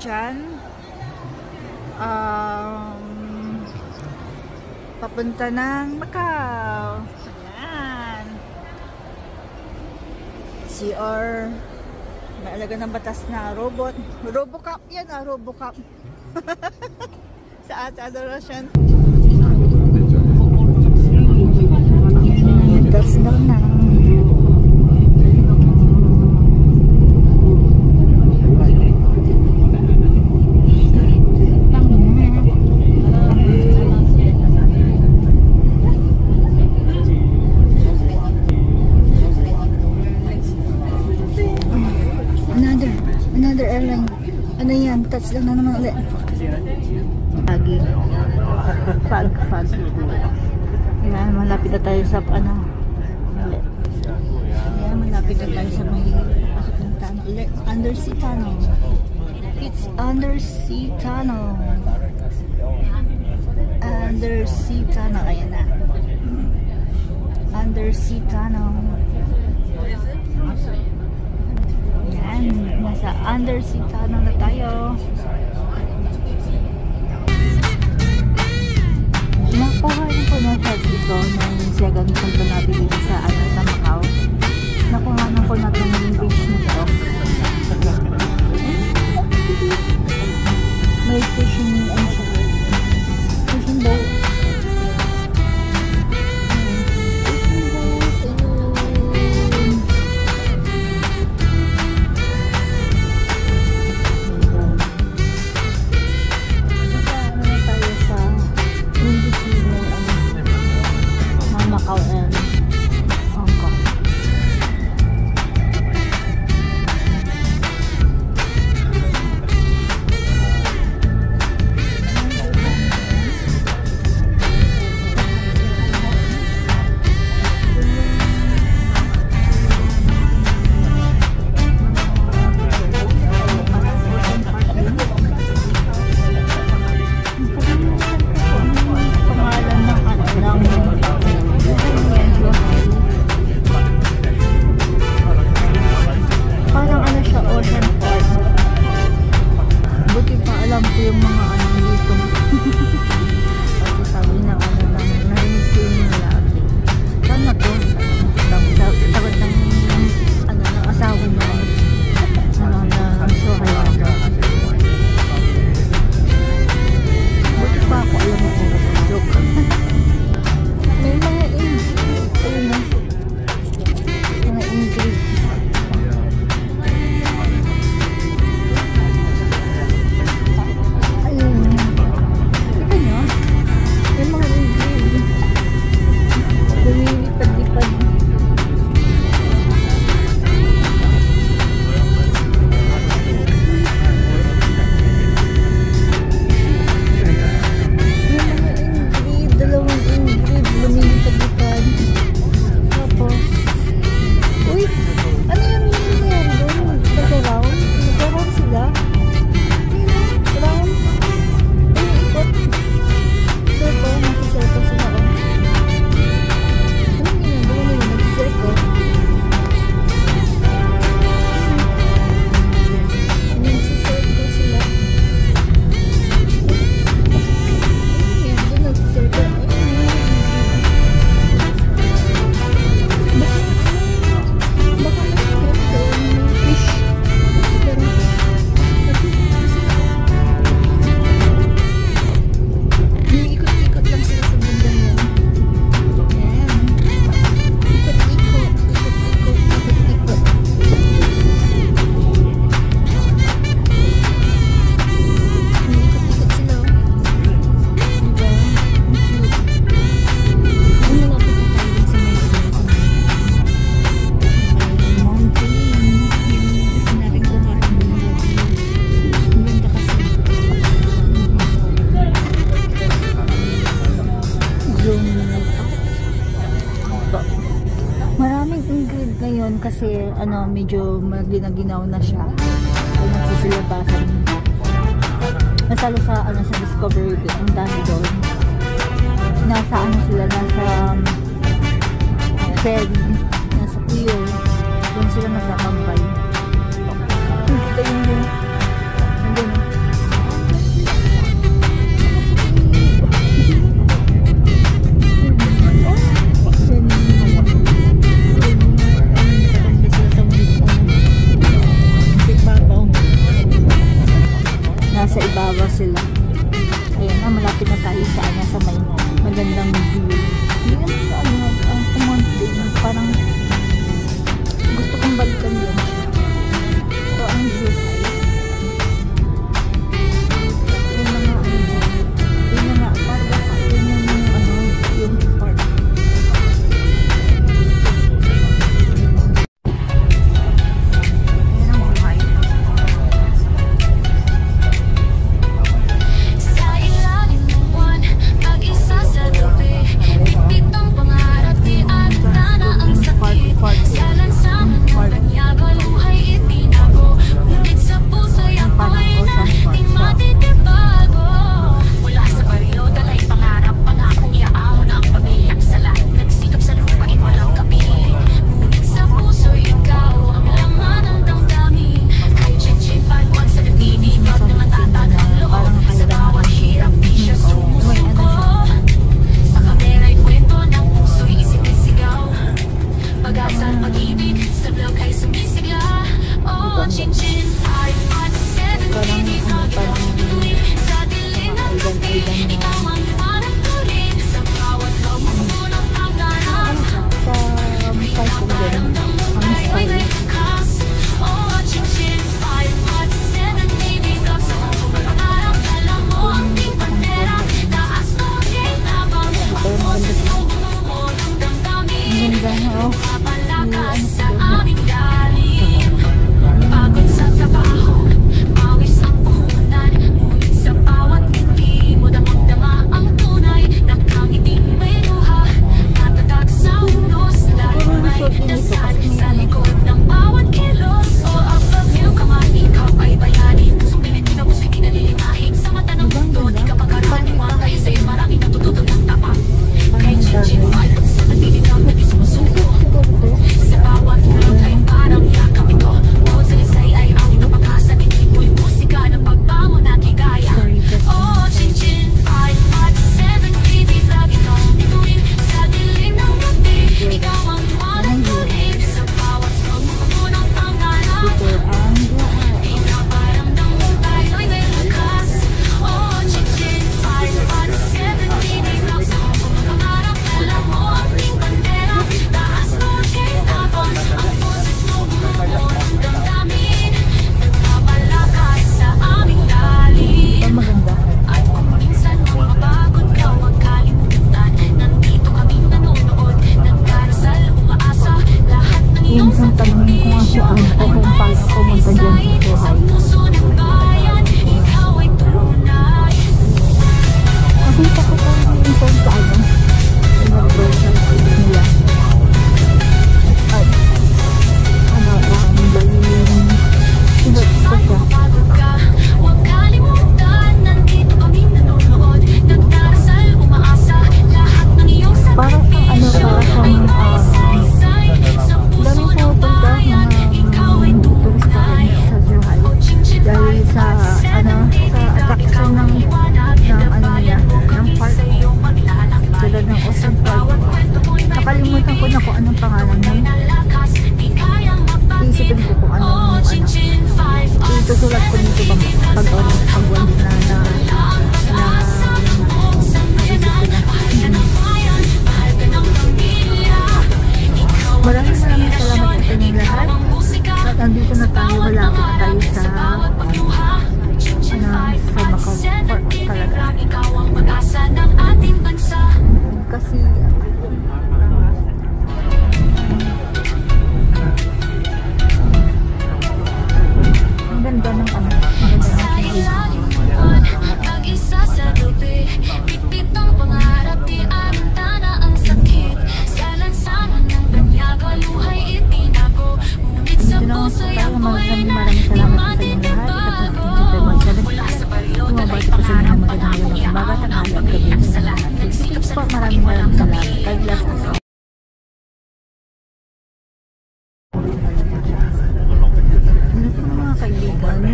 dyan. Papunta ng Macau. Ayan. CR. May alaga ng batas na robot. Robocop yan, Robocop. Sa Ate Adoration. That's daw na. Another airline. Ano yan? Touch lang na naman ulit. Lagi. Fag. Ayan, malapit na tayo sa ano. Ulit. Ayan, malapit na tayo sa may pasok ng tunnel ulit. Undersea tunnel. It's undersea tunnel. Undersea tunnel. Ayan na. Undersea tunnel. Ayan, nasa undersea tunnel na tayo. Nakuha rin ko na dito ng second punta natin dito sa Macau. Nakuha ko na ito ng beach na ito. May fishing boat. Macau and Hong Kong. Kasi ano, medyo maginaw na siya. Ay nagsisilabasan. Nasalo sa ano, sa Discovery Bay, ang dami doon. Nasa ano sila, nasa ferry, nasa pier. Doon sila nagtatambay. Ito yung nandun. tayo sa ano, sa may magandang view. Yun sa ano, ang kumonti, parang gusto kong balikan yun. So, ang view tayo. Yung mga ano, yung mga parang yun yung ano, yung park.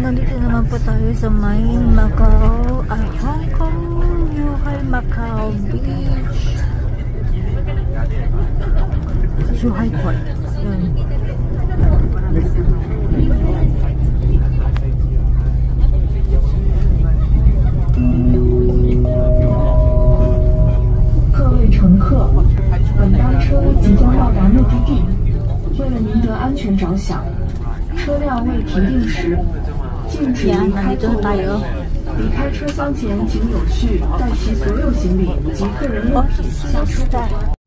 Nandito naman po tayo sa may Macau, Hong Kong, Zhuhai Macau Beach, Zhuhai Port. Yun. 着响，车辆未停定时，禁止离开座位。离开车厢前，请有序带齐所有行李及个人物品下车。